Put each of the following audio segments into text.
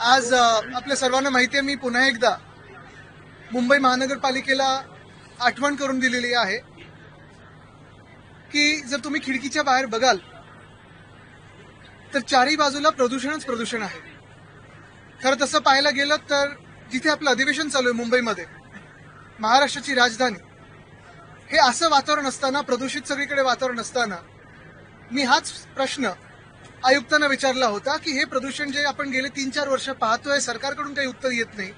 आज आपल्या सर्वांना माहिती आहे, मी पुन्हा एकदा मुंबई महानगरपालिकेला आठवण करून दिलेली आहे की जर तुम्ही खिडकीच्या बाहेर बघाल तर चारही बाजूला प्रदूषणच प्रदूषण आहे. खरं तसं पाहायला गेलं तर जिथे आपलं अधिवेशन चालू आहे मुंबईमध्ये, महाराष्ट्राची राजधानी, हे असं वातावरण असताना, प्रदूषित सगळीकडे वातावरण असताना, मी हाच प्रश्न आयुक्तांना विचारला होता की हे प्रदूषण जे आपण गेले 3-4 वर्ष पाहतोय, सरकारकडून काही उत्तर येत नाही,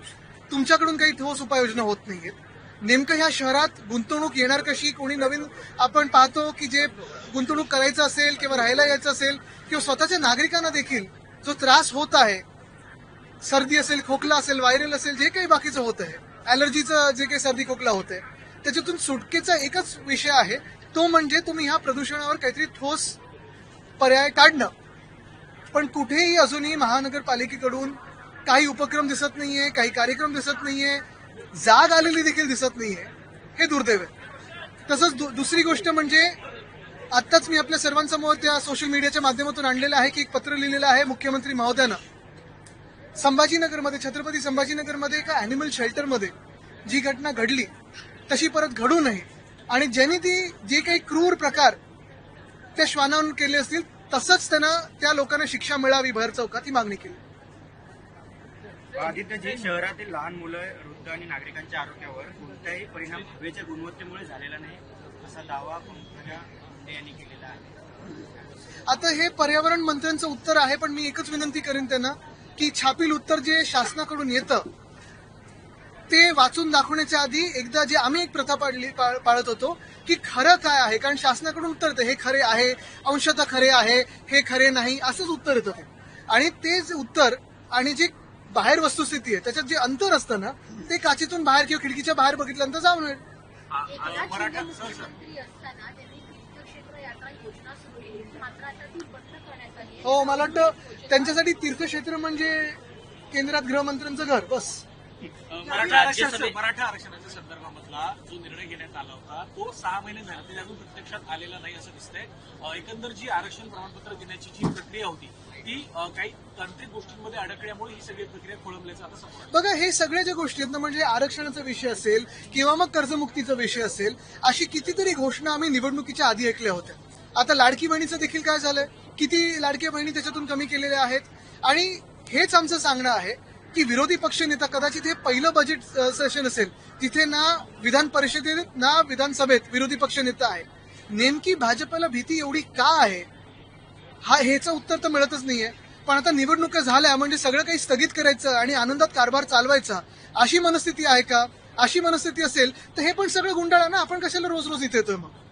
तुमच्याकडून काही ठोस उपाययोजना होत नाहीयेत. नेमकं ह्या शहरात गुंतवणूक येणार कशी? कोणी नवीन आपण पाहतो की जे गुंतवणूक करायचं असेल किंवा राहायला यायचं असेल किंवा स्वतःच्या नागरिकांना देखील जो त्रास होत आहे, सर्दी असेल, खोकला असेल, व्हायरल असेल, जे काही बाकीचं होत आहे, ॲलर्जीचं जे काही सर्दी खोकला होत आहे, त्याच्यातून सुटकेचा एकच विषय आहे, तो म्हणजे तुम्ही ह्या प्रदूषणावर काहीतरी ठोस पर्याय काढणं. पण कुठेही अजूनही महानगरपालिकेकडून काही उपक्रम दिसत नाहीये, काही कार्यक्रम दिसत नाहीये, जाग आलेली देखील दिसत नाहीये. हे दुर्दैव आहे. तसंच दुसरी गोष्ट म्हणजे आत्ताच मी आपल्या सर्वांसमोर त्या सोशल मीडियाच्या माध्यमातून आणलेलं आहे की एक पत्र लिहिलेलं आहे मुख्यमंत्री महोदयानं. संभाजीनगरमध्ये, छत्रपती संभाजीनगरमध्ये एका अॅनिमल शेल्टरमध्ये जी घटना घडली तशी परत घडू नये आणि ज्यांनी जे काही क्रूर प्रकार त्या श्वानांवर केले असतील तसंच त्यांना त्या लोकांना शिक्षा मिळावी भर चौकात, ही मागणी केली. आदित्यजी, शहरातील लहान मुलं, वृद्ध आणि नागरिकांच्या आरोग्यावर कोणताही परिणाम हवेच्या गुणवत्तेमुळे झालेला नाही, असा दावा पंकजा मुंडे यांनी केलेला आहे. आता हे पर्यावरण मंत्र्यांचं उत्तर आहे, पण मी एकच विनंती करेन त्यांना की छापील उत्तर जे शासनाकडून येतं ते वाचून दाखवण्याच्या आधी एकदा जे आम्ही एक प्रथा पाळत होतो की खरं काय आहे, कारण शासनाकडून उत्तर येतं हे खरे आहे, अंशतः खरे आहे, हे खरे नाही, असंच उत्तर येतं. आणि ते जे उत्तर आणि जे बाहेर वस्तुस्थिती आहे त्याच्यात जे अंतर असतं ना, ते काचेतून बाहेर किंवा खिडकीच्या बाहेर बघितल्यानंतर जाऊन मिळेल. हो, मला वाटतं त्यांच्यासाठी तीर्थक्षेत्र म्हणजे केंद्रात गृहमंत्र्यांचं घर, बस. मराठा आरक्षणाच्या संदर्भामधला जो निर्णय घेण्यात आला होता तो 6 महिने झाले तरी अजून प्रत्यक्षात आलेला नाही असं दिसतंय. एकंदर जी आरक्षण प्रमाणपत्र देण्याची जी प्रक्रिया होती ती काही तांत्रिक गोष्टींमध्ये अडकल्यामुळे ही सगळी प्रक्रिया खोळंबल्याचं आता समोर. बघा, हे सगळ्या ज्या गोष्टी आहेत ना, म्हणजे आरक्षणाचा विषय असेल किंवा मग कर्जमुक्तीचा विषय असेल, अशी कितीतरी घोषणा आम्ही निवडणुकीच्या आधी ऐकल्या होत्या. आता लाडकी बहिणीचं देखील काय झालंय, किती लाडक्या बहिणी त्याच्यातून कमी केलेल्या आहेत. आणि हेच आमचं सांगणं आहे की विरोधी पक्षनेता, कदाचित हे पहिलं बजेट सेशन असेल जिथे ना विधान परिषदेत ना विधानसभेत विरोधी पक्षनेता आहे. नेमकी भाजपला भीती एवढी का आहे, हेचं उत्तर तर मिळतच नाहीये. पण आता निवडणुका झाल्या म्हणजे सगळं काही स्थगित करायचं आणि आनंदात कारभार चालवायचा, अशी मनस्थिती आहे का? अशी मनस्थिती असेल तर हे पण सगळं गुंडाळा ना, आपण कशाला रोज रोज इथे येतोय? मग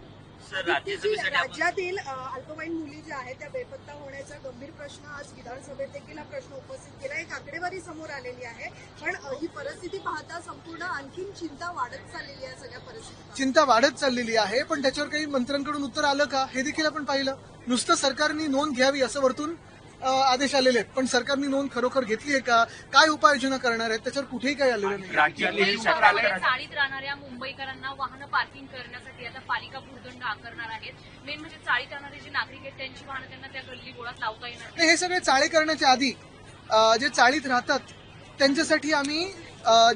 राज्यातील अल्पवयीन मुली ज्या आहेत त्या बेपत्ता होण्याचा गंभीर प्रश्न आज विधानसभेत देखील हा प्रश्न उपस्थित केला. एक आकडेवारी समोर आलेली आहे, पण ही परिस्थिती पाहता संपूर्ण आणखीन चिंता वाढत चाललेली आहे. सगळ्या परिस्थिती चिंता वाढत चाललेली आहे, पण त्याच्यावर काही मंत्र्यांकडून उत्तर आलं का हे देखील आपण पाहिलं. नुसतं सरकारने नोंद घ्यावी असं वरतून आदेश आलेले आहेत, पण सरकारने नोंद खरोखर घेतली आहे का, काय उपाययोजना करणार आहेत, त्याच्यावर कुठेही काही आलेलं नाही. चाळीत राहणाऱ्या मुंबईकरांना वाहनं पार्किंग करण्यासाठी आता पालिका भूर्दंड आकारणार आहेत. मेन म्हणजे चाळीत राहणारे जे नागरिक आहेत त्यांची वाहनं त्यांना त्या गल्ली बोळात लावता येणार नाही. हे सगळे चाळे करण्याच्या आधी जे चाळीत राहतात त्यांच्यासाठी आम्ही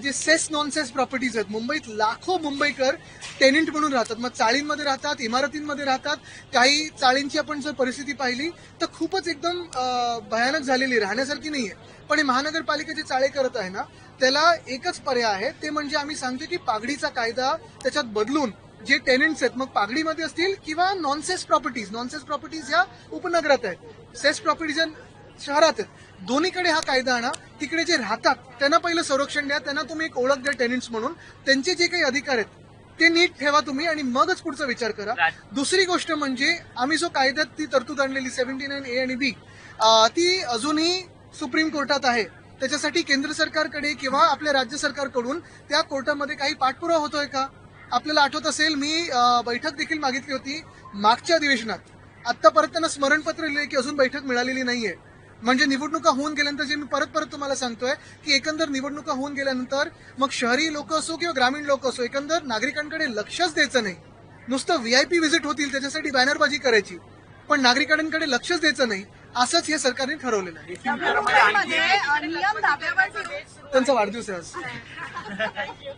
जे सेस नॉन सेस प्रॉपर्टीज आहेत, मुंबईत लाखो मुंबईकर टेनेंट म्हणून राहतात. मग चाळींमध्ये राहतात, इमारतींमध्ये राहतात. काही चाळींची आपण जर परिस्थिती पाहिली तर खूपच एकदम भयानक झालेली, राहण्यासारखी नाहीये. पण हे महानगरपालिका जे चाळे करत आहे ना, त्याला एकच पर्याय आहे, ते म्हणजे आम्ही सांगतो की पागडीचा कायदा त्याच्यात बदलून जे टेनेंट्स आहेत, मग पागडीमध्ये असतील किंवा नॉनसेस प्रॉपर्टीज ह्या उपनगरात आहेत, सेस प्रॉपर्टीज शहरात आहेत, दोन्हीकडे हा कायदा आणा. तिकडे जे राहतात त्यांना पहिलं संरक्षण द्या, त्यांना तुम्ही एक ओळख द्या टेनेंट्स म्हणून, त्यांचे जे काही अधिकार आहेत ते नीट ठेवा तुम्ही आणि मगच पुढचा विचार करा. दुसरी गोष्ट म्हणजे आम्ही जो कायद्यात ती तरतूद आणलेली 79A आणि B, ती अजूनही सुप्रीम कोर्टात आहे. त्याच्यासाठी केंद्र सरकारकडे किंवा आपल्या राज्य सरकारकडून त्या कोर्टामध्ये काही पाठपुरावा होतोय का? आपल्याला आठवत असेल, मी बैठक देखील मागितली होती मागच्या अधिवेशनात. आतापर्यंत त्यांना स्मरणपत्र लिहिले की अजून बैठक मिळालेली नाहीये. म्हणजे निवडणुका होऊन गेल्यानंतर, जे मी परत तुम्हाला सांगतोय की एकंदर निवडणुका होऊन गेल्यानंतर मग शहरी लोक असो किंवा ग्रामीण लोक असो, एकंदर नागरिकांकडे लक्षच द्यायचं नाही. नुसतं VIP व्हिजिट होतील त्याच्यासाठी बॅनरबाजी करायची, पण नागरिकांकडे लक्षच द्यायचं नाही, असंच हे सरकारने ठरवलेलं आहे. नियम त्यांचा वाढदिवस आहे आज. थँक्यू.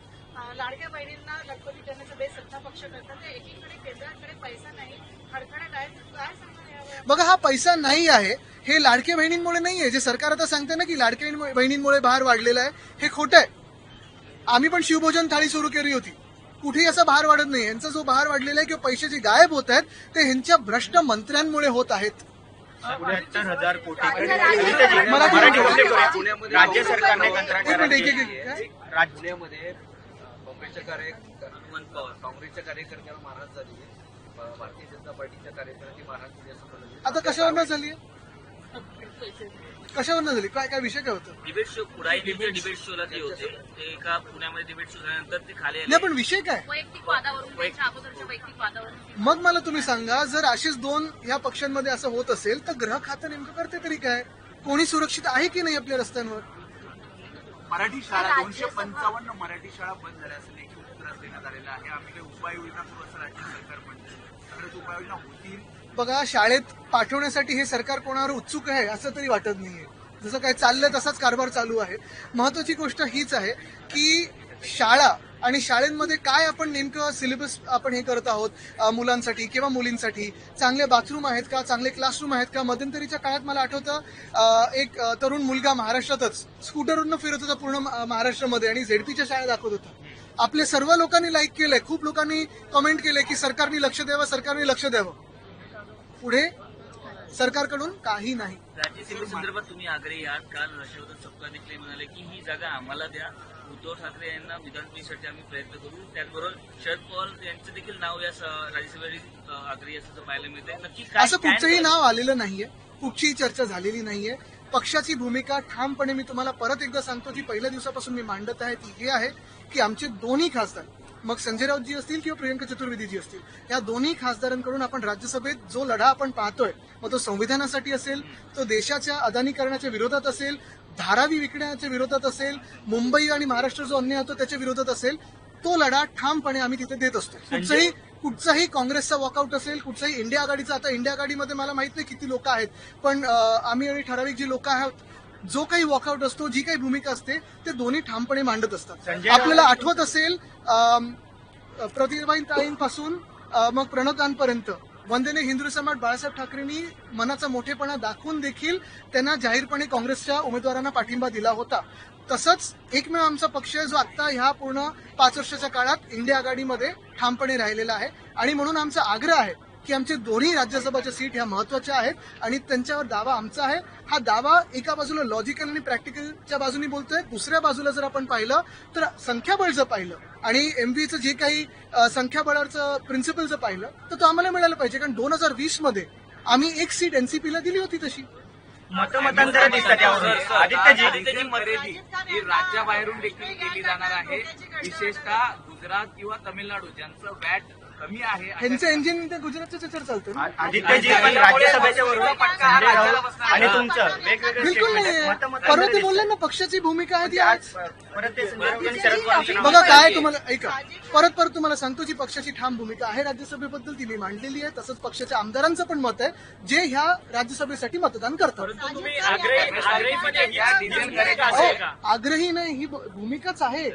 लाडक्या बहिणींना गणपती देण्याचा बेस सत्ता पक्ष करतात ते एकीकडे केंद्राकडे पैसा नाही अडथळ्यात आहे काय सांगणार यावर? बघा, हा पैसा नाही आहे हे लाडक्या बहिणींमुळे नाहीये. जे सरकार आता सांगते ना की लाडक्या बहिणींमुळे भार वाढलेला आहे, हे खोटं आहे. आम्ही पण शिवभोजन थाळी सुरू केली होती, कुठेही असा भार वाढत नाही. यांचा जो भार वाढलेला आहे किंवा पैसे जे गायब होत आहेत ते ह्यांच्या भ्रष्ट मंत्र्यांमुळे होत आहेत. 74,000 कोटी पुण्यामध्ये राज्य सरकारने एक मिनिट, काय? पुण्यामध्ये काँग्रेसच्या काँग्रेसच्या कार्यकर्त्याला मारहाण झाली आहे. भारतीय जनता पार्टीच्या कार्यकर्त्यांनी मारहाण केली असं कळलं. आता कशावरनं झाली? कशावरनं झाली? काय काय विषय काय होतं? डिबेट शो कुडाईचे डिबेट शोला जे होते ते एका पुण्यामध्ये डिबेट शो झाल्यानंतर ते खाली आले. नाही, पण विषय काय? वैयक्तिक वादावरून त्यांच्या अगोदरच्या वैयक्तिक वादावरून मग मला तुम्ही सांगा, जर अशीच दोन या पक्षांमध्ये असं होत असेल तर ग्रह खातं नेमकं करते तरी काय? कोणी सुरक्षित आहे की नाही आपल्या रस्त्यांवर? मराठी शाळा 255 मराठी शाळा बंद झाल्या असं लेखी उत्तर देण्यात आलेलं आहे. आम्ही काही उपाययोजना करू असं राज्य सरकार म्हणतं. खरंच उपाययोजना होतील? बघा, शाळेत पाठवण्यासाठी हे सरकार कोणावर उत्सुक आहे असं तरी वाटत नाहीये. जसं काय चाललंय तसाच कारभार चालू आहे. महत्वाची गोष्ट हीच आहे की शाळा आणि शाळेमध्ये काय आपण नेमकं सिलेबस आपण हे करत आहोत मुलांसाठी किंवा मुलींसाठी. चांगले बाथरूम आहेत का, चांगले क्लासरूम आहेत का? मध्यंतरीच्या काळात मला आठवतं एक तरुण मुलगा महाराष्ट्रातच स्कूटरवरून फिरत होता पूर्ण महाराष्ट्रामध्ये आणि झेडपीच्या शाळा दाखवत होता. आपले सर्व लोकांनी लाईक केलंय, खूप लोकांनी कमेंट केलंय की सरकारने लक्ष द्यावं, सरकारने लक्ष द्यावं. पुढे सरकारकडून काही नाही. राज्यसभेसंदर्भात तुम्ही आग्रही आहात. काल हर्षवर्धन सपकाळ देखील म्हणाले की ही जागा आम्हाला द्या. उद्धव ठाकरे यांना विधान परिषदेसाठी आम्ही प्रयत्न करू. त्याचबरोबर शरद पवार यांचं देखील नाव या राज्यसभेसाठी आग्रही असल्याचं पाहायला मिळतंय. नक्की काय असं कुठचंही नाव आलेलं नाहीये, कुठचीही चर्चा झालेली नाहीये. पक्षाची भूमिका ठामपणे मी तुम्हाला परत एकदा सांगतो, जी पहिल्या दिवसापासून मी मांडत आहे ती हे आहे की आमचे दोन्ही खासदार, मग संजय राऊतजी असतील किंवा प्रियंका चतुर्वेदीजी असतील, या दोन्ही खासदारांकडून आपण राज्यसभेत जो लढा आपण पाहतोय, मग तो संविधानासाठी असेल, तो देशाच्या अदानीकरणाच्या विरोधात असेल, धारावी विकण्याच्या विरोधात असेल, मुंबई आणि महाराष्ट्र जो अन्याय होतो त्याच्या विरोधात असेल, तो लढा ठामपणे आम्ही तिथे देत असतो. कुठचाही काँग्रेसचा वॉकआउट असेल, कुठचाही इंडिया आघाडीचा, आता इंडिया आघाडीमध्ये मला माहित नाही किती लोक आहेत, पण आम्ही आणि ठराविक जी लोक आहोत, जो काही वॉकआउट असतो, जी काही भूमिका असते, ते दोन्ही ठामपणे मांडत असतात. आपल्याला आठवत असेल प्रतिभाताईंपासून मग प्रणवतांपर्यंत वंदनीय हिंदू सम्राट बाळासाहेब ठाकरेंनी मनाचा मोठेपणा दाखवून देखील त्यांना जाहीरपणे काँग्रेसच्या उमेदवारांना पाठिंबा दिला होता. तसंच एकमेव आमचा पक्ष आहे जो आता ह्या पूर्ण 5 वर्षाच्या काळात इंडिया आघाडीमध्ये ठामपणे राहिलेला आहे. आणि म्हणून आमचा आग्रह आहे की आमचे दोन्ही राज्यसभाच्या सीट ह्या महत्वाच्या आहेत आणि त्यांच्यावर दावा आमचा आहे. हा दावा एका बाजूला लॉजिकल आणि प्रॅक्टिकलच्या बाजूने बोलतोय, दुसऱ्या बाजूला जर आपण पाहिलं तर संख्याबळ जर पाहिलं आणि एमव्हीचं जे काही संख्याबळाचं प्रिन्सिपल जर पाहिलं तर तो आम्हाला मिळालं पाहिजे. कारण 2020 मध्ये आम्ही एक सीट एनसीपीला दिली होती. तशी मतमतांतर दिसतात यावरून. डिझेल खरेदी ही राज्याबाहेरून देखील केली जाणार आहे. विशेषतः गुजरात किंवा तामिळनाडू ज्यांचं वॅट कमी आहे ह्यांचं इंजिन ते गुजरातच्या चर्चा चालतं ना. आदित्यजी पण राज्यसभेच्या वरून संजय राऊत आणि तुमचं वेगवेगळे बिलकुल नाही. परवा ते बोलले ना, पक्षाची भूमिका आहे ती आज. परत ते संजय राऊत आणि शरद पवारांची नावं. बघा काय तुम्हाला ऐका, परत तुम्हाला सांगतो, जी पक्षाची ठाम भूमिका आहे राज्यसभेबद्दल ती मी मांडलेली आहे. तसंच पक्षाच्या आमदारांचं पण मत आहे जे ह्या राज्यसभेसाठी मतदान करतात. तुम्ही आग्रहीपणे या डिझेल खरेदी असेल का? आग्रही नाही, ही भूमिकाच आहे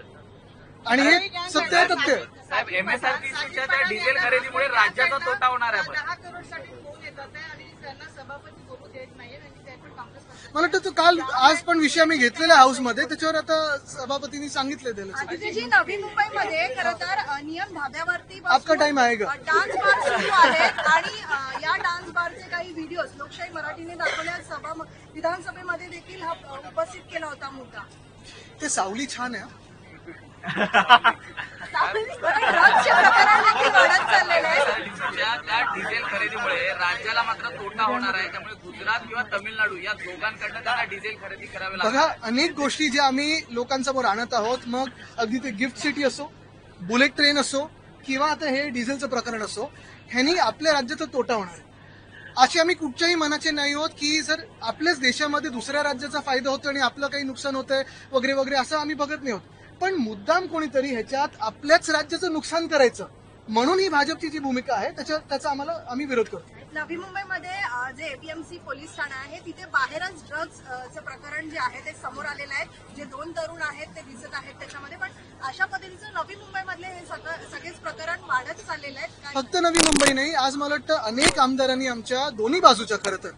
आणि हे सत्य आहे. तथ्य साहेब, एमएसआरटीसीच्या त्या डिझेल खरेदीमुळे राज्याचा तोटा होणार आहे. 10 करोडसाठी फोन येतात आहे आणि त्यांना सभापती बोलू देत नाहीये आणि ते पण काँग्रेस पक्षाचे मला वाटतं तो काल आज पण विषय आम्ही घेतलेला हाऊसमध्ये, त्याच्यावर आता सभापतींनी सांगितलं त्याला. आदित्यजी, नवी मुंबईमध्ये खरं तर नियम धाब्यावरती आपका टाइम आएगा. डान्स बार सुरू आहेत आणि या डान्स बारचे काही व्हिडिओज लोकशाही मराठीने दाखवल्या. विधानसभेमध्ये देखील हा उपस्थित केला होता मुद्दा. ते सावली छान आहे. ड्रग्सचे प्रकरण देखील वाढत चाललेलं आहे. त्या डिझेल खरेदीमुळे राज्याला मात्र तोटा होणार आहे. त्यामुळे गुजरात किंवा तामिळनाडू या दोघांकडनं त्यांना डिझेल खरेदी करावी लागेल. बघा, अनेक गोष्टी ज्या आम्ही लोकांसमोर आणत आहोत, मग अगदी ते गिफ्ट सिटी असो, बुलेट ट्रेन असो किंवा आता हे डिझेलचं प्रकरण असो, ह्यांनी आपल्या राज्याचा तोटा होणार आहे. असे आम्ही कुठच्याही मनाचे नाही होत की जर आपल्याच देशामध्ये दुसऱ्या राज्याचा फायदा होतो आणि आपलं काही नुकसान होतंय वगैरे वगैरे, असं आम्ही बघत नाही होत. पण मुद्दाम कोणीतरी ह्याच्यात आपल्याच राज्याचं नुकसान करायचं म्हणून ही भाजपची जी भूमिका आहे त्याचा आम्ही विरोध करतो. नवी मुंबईमध्ये जे एपीएमसी पोलीस ठाणा आहे तिथे बाहेरच ड्रग्जचं प्रकरण जे आहे ते समोर आलेलं आहे. जे 2 तरुण आहेत ते दिसत आहेत त्याच्यामध्ये. पण अशा पद्धतीचं नवी मुंबईमधले हे सगळेच प्रकरण वाढत चाललेलं आहे. फक्त नवी मुंबई नाही, आज मला वाटतं अनेक आमदारांनी आमच्या दोन्ही बाजूच्या खरं तर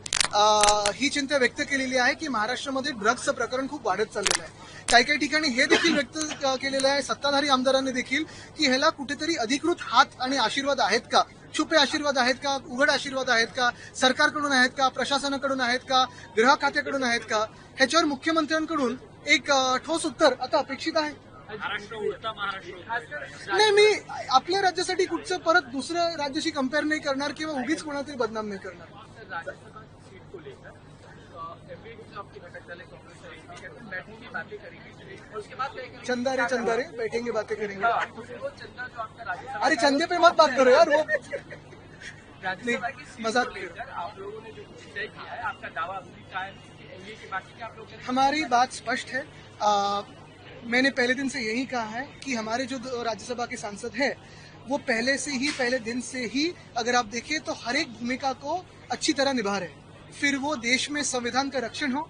ही चिंता व्यक्त केलेली आहे की महाराष्ट्रामध्ये ड्रग्जचं प्रकरण खूप वाढत चाललेलं आहे. काही ठिकाणी हे देखील व्यक्त केलेलं आहे सत्ताधारी आमदारांनी देखील की ह्याला कुठेतरी अधिकृत हात आणि आशीर्वाद आहेत का, छुपे आशीर्वाद आहेत का, उघड आशीर्वाद आहेत का, सरकारकडून आहेत का, प्रशासनाकडून आहेत का, गृह खात्याकडून आहेत का, ह्याच्यावर मुख्यमंत्र्यांकडून एक ठोस उत्तर आता अपेक्षित आहे. महाराष्ट्र उडता महाराष्ट्र नाही, मी आपल्या राज्यासाठी कुठचं परत दुसऱ्या राज्याशी कम्पेअर नाही करणार किंवा उगीच कोणातरी बदनाम नाही करणार. राज्यसभा सीट को लेकर जो आपके घटक दल है कांग्रेस और एनडीए कहते हैं बैठेंगे बातें करेंगे और उसके बाद तय करेंगे। चंदा रे बैठेंगे बातें करेंगे. तो फिर वो चंदा जो आपका राज्यसभा अरे चंदे पे मत बात करो यार, वो राज्यसभा की सीट मजाक को लेकर आप लोगों ने जो कुछ तय किया है आपका दावा अभी कायम एनडीए के बाकी क्या आप लोग करेंगे? हमारी बात स्पष्ट है. मैंने पहले दिन से यही कहा है कि हमारे जो राज्यसभा के सांसद हैं वो पहले दिन से ही अगर आप देखें तो हर एक भूमिका को अच्छी तरह निभा रहे हैं. फिर वो देश में संविधान का रक्षण हो,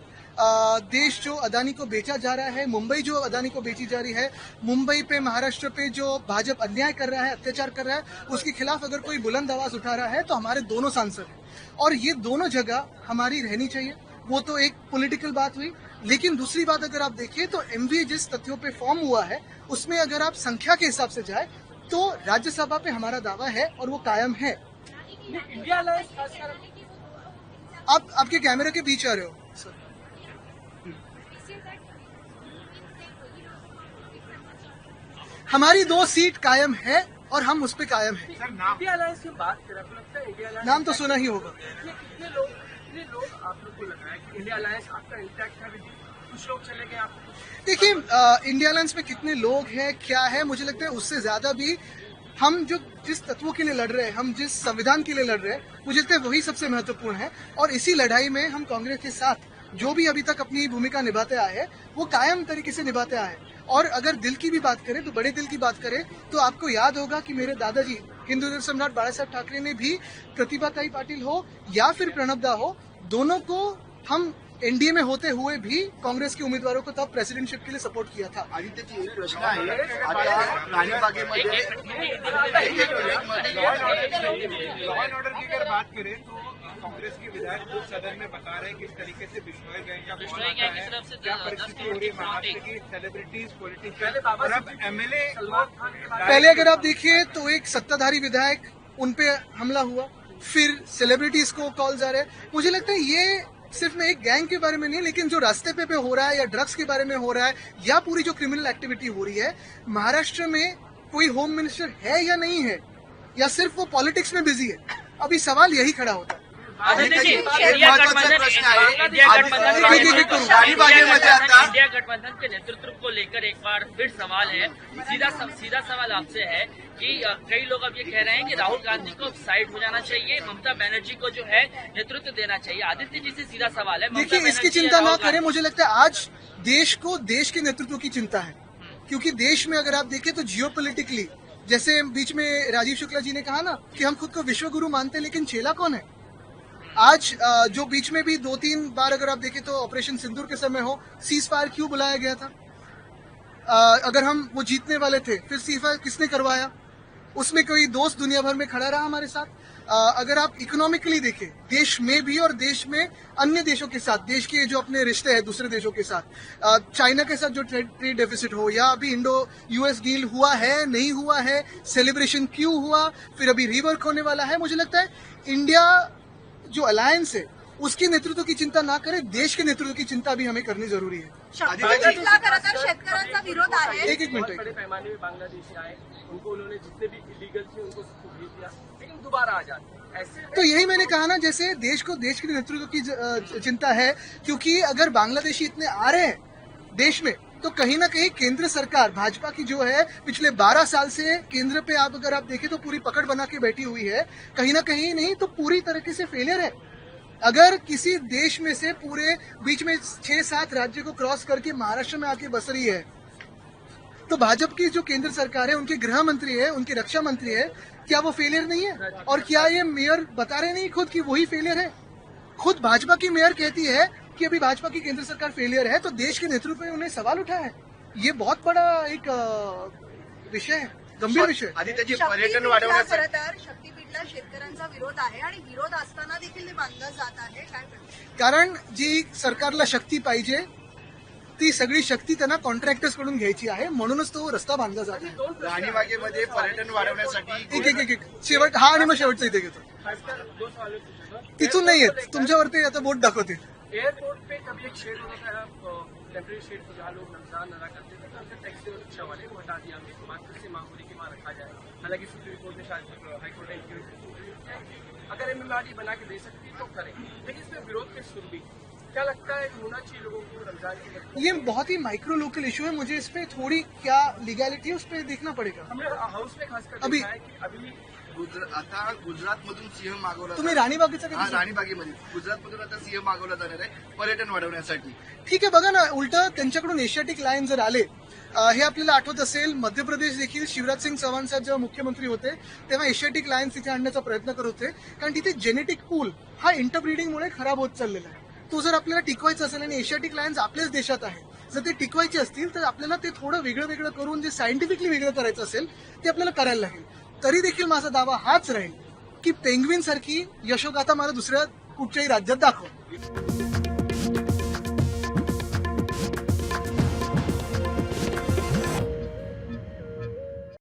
देश जो अदानी को बेचा जा रहा है, मुंबई जो अदानी को बेची जा रही है, मुंबई पे महाराष्ट्र पे जो भाजपा अन्याय कर रहा है, अत्याचार कर रहा है, उसके खिलाफ अगर कोई बुलंद आवाज उठा रहा है तो हमारे दोनों सांसद हैं और ये दोनों जगह हमारी रहनी चाहिए. वो तो एक पॉलिटिकल बात हुई, लेकिन दूसरी बात अगर आप देखिए तो एमवी जिस तथ्यों पे फॉर्म हुआ है उसमें अगर आप संख्या के हिसाब से जाए तो राज्यसभा पे हमारा दावा है और वो कायम है. इंडिया अलायंस खासकर आप आपके कैमरे के बीच आ रहे हो. हमारी 2 सीट कायम है और हम उस पे कायम हैं. इंडिया अलायंस की बात करें आपको लगता है इंडिया अलायंस नाम तो सुना ही होगा. कितने लोग आप लोग को लग रहा है कि इंडिया अलायंस आपका इंटैक्ट है? कुछ लोग चले गए आपको? देखिए, इंडिया अलायंस में कितने लोग हैं, क्या है, मुझे लगता है उससे ज्यादा भी हम जिस तत्वों के लिए लड़ रहे हैं, हम जिस संविधान के लिए लड़ रहे हैं, मुझे लगता है वही सबसे महत्वपूर्ण है. और इसी लड़ाई में हम कांग्रेस के साथ जो भी अभी तक अपनी भूमिका निभाते आए हैं वो कायम तरीके से निभाते आए हैं. और अगर दिल की भी बात करें तो बड़े दिल की बात करें तो आपको याद होगा कि मेरे दादाजी हिंदू हृदय सम्राट बाला साहब ठाकरे ने भी प्रतिभाताई पाटिल हो या फिर प्रणब दा हो, दोनों को हम एनडीए में होते हुए भी कांग्रेस के उम्मीदवारों को तब प्रेसिडेंटशिप के लिए सपोर्ट किया था. आदित्यची एक प्रश्न आहे. आता राणीबागेमध्ये लॉ एंड ऑर्डर की अगर बात करें तो कांग्रेस के विधायक खुद सदन में बता रहे हैं किस तरीके से बिश्नोई गैंग का फोन आता है, क्या परिस्थिति हो रही है महाराष्ट्र की सेलिब्रिटीज पॉलिटिशियन और अब एमएलए. पहले अगर आप देखिए तो एक सत्ताधारी विधायक उन पे हमला हुआ, फिर सेलिब्रिटीज को कॉल्स आ रहे हैं. मुझे लगता है ये सिर्फ मैं एक गैंग के बारे में नहीं, लेकिन जो रास्ते पे हो रहा है या ड्रग्स के बारे में हो रहा है या पूरी जो क्रिमिनल एक्टिविटी हो रही है, महाराष्ट्र में कोई होम मिनिस्टर है या नहीं है या सिर्फ वो पॉलिटिक्स में बिजी है, अभी सवाल यही खड़ा होता है. इंडिया गठबंधन के नेतृत्व को लेकर एक बार फिर सवाल है. सीधा सवाल आपसे है कि कई लोग अब ये कह रहे हैं कि राहुल गांधी को साइड हो जाना चाहिए, ममता बनर्जी को जो है नेतृत्व देना चाहिए. आदित्य जी से सीधा सवाल है. देखिए, इसकी चिंता ना करें. मुझे लगता है आज देश को देश के नेतृत्व की चिंता है, क्योंकि देश में अगर आप देखें तो जियोपॉलिटिकली, जैसे बीच में राजीव शुक्ला जी ने कहा ना कि हम खुद को विश्वगुरु मानते हैं, लेकिन चेला कौन है. आज जो बीच में भी 2-3 बार अगर आप देखें तो ऑपरेशन सिंदूर के समय हो, सीज फायर क्यों बुलाया गया था? अगर हम वो जीतने वाले थे, फिर सीज फायर किसने करवाया? उसमें कोई दोस्त दुनिया भर में खड़ा रहा हमारे साथ. अगर आप इकोनॉमिकली देखें, देश में भी और देश में अन्य देशों के साथ, देश के जो अपने रिश्ते हैं दूसरे देशों के साथ, चाइना के साथ जो ट्रेड डेफिसिट हो या अभी इंडो यूएस डील हुआ है नहीं हुआ है, सेलिब्रेशन क्यों हुआ, फिर अभी रिवर्क होने वाला है. मुझे लगता है इंडिया जो अलायंस है उसके नेतृत्व की चिंता ना करें, देश के नेतृत्व की चिंता भी हमें करनी जरूरी है. शेतकऱ्यांचा विरोध आहे. एक मिनट. बड़े पैमाने में बांग्लादेशी आए, उनको उन्होंने जितने भी इलीगल थे उनको सबको भेज दिया, लेकिन दोबारा आ जाते. ऐसे तो यही मैंने कहा ना, जैसे देश को देश के नेतृत्व की चिंता है, क्योंकि अगर बांग्लादेशी इतने आ रहे हैं देश में तो कहीं ना कहीं केंद्र सरकार भाजपा की जो है पिछले 12 साल से केंद्र पे अगर आप देखें तो पूरी पकड़ बना के बैठी हुई है. कहीं ना कहीं नहीं तो पूरी तरीके से फेलियर है. अगर किसी देश में से पूरे बीच में 6-7 राज्य को क्रॉस करके महाराष्ट्र में आके बस रही है तो भाजपा की जो केंद्र सरकार है, उनके गृह मंत्री है, उनके रक्षा मंत्री है, क्या वो फेलियर नहीं है? और क्या ये मेयर बता रहे नहीं खुद कि वही फेलियर है? खुद भाजपा की मेयर कहती है कि अभी भाजपा की केंद्र सरकार फेलियर है, तो देश के नेतृत्व में उन्हें सवाल उठा है। ये बहुत बड़ा एक विषय है, गंभीर विषय। आदित्यजी, पर्यटन वाढवण्यासाठी खरं तर शक्तीपीठला शेतकऱ्यांचा विरोध आहे आणि विरोध असताना देखील ते बांधलं जात आहे. काय म्हणतात? कारण जी सरकारला शक्ती पाहिजे ती सगळी शक्ती त्यांना कॉन्ट्रॅक्टर्स कडून घ्यायची आहे, म्हणूनच तो रस्ता बांधला जात आहे. राणीबागेमध्ये पर्यटन वाढवण्यासाठी एक शेवट हा आणि मग शेवटचा इथे घेतो. तिथून नाही येत, तुमच्यावरती आता बोट दाखवते. एयरपोर्ट पे कभी एक शेड होता था, टेम्परेरी शेड, तो जहाँ लोग रमजान अदा करते थे, तो उनसे टैक्सी और रिक्शा वाले को हटा दिया, मात्र से मांग हो रही कि वहाँ रखा जाए. हालांकि सुप्रीम कोर्ट ने शायद हाईकोर्ट ने अगर एमएमआरडी बना के दे सकती तो करें, लेकिन इसमें विरोध के सुर भी. क्या लगता है होना चाहिए लोगों को रमजान की? ये बहुत ही माइक्रो लोकल इशू है, मुझे इस पे थोड़ी क्या लीगैलिटी है उस पर देखना पड़ेगा. हमने हाउस में खासकर अभी- देखा है कि अभी आता गुजरातमधून सिंह मागवला तुम्ही राणीबागेचा हा, कधी राणीबागेमध्ये गुजरातमधून आता सिंह मागवला जाणार आहे पर्यटन वाढवण्यासाठी. ठीक आहे, बघा ना, उलट त्यांच्याकडून एशियाटिक लायन जर आले, हे आपल्याला आठवत असेल, मध्य प्रदेश देखील शिवराज सिंग चौहान साहेब जेव्हा मुख्यमंत्री होते तेव्हा एशियाटिक लायन्स तिथे आणण्याचा प्रयत्न करत होते, कारण तिथे जेनेटिक पूल हा इंटरब्रीडिंगमुळे खराब होत चाललेला आहे. तो जर आपल्याला टिकवायचा असेल आणि एशियाटिक लायन्स आपल्याच देशात आहे, जर ते टिकवायचे असतील तर आपल्याला ते थोडं वेगळं वेगळं करून जे सायंटिफिकली वेगळं करायचं असेल ते आपल्याला करायला लागेल. तरी देखील माझा दावा हाच राहील की पेंग्विन सारखी यशोगाथा मला दुसऱ्या कुठच्याही राज्यात दाखवा.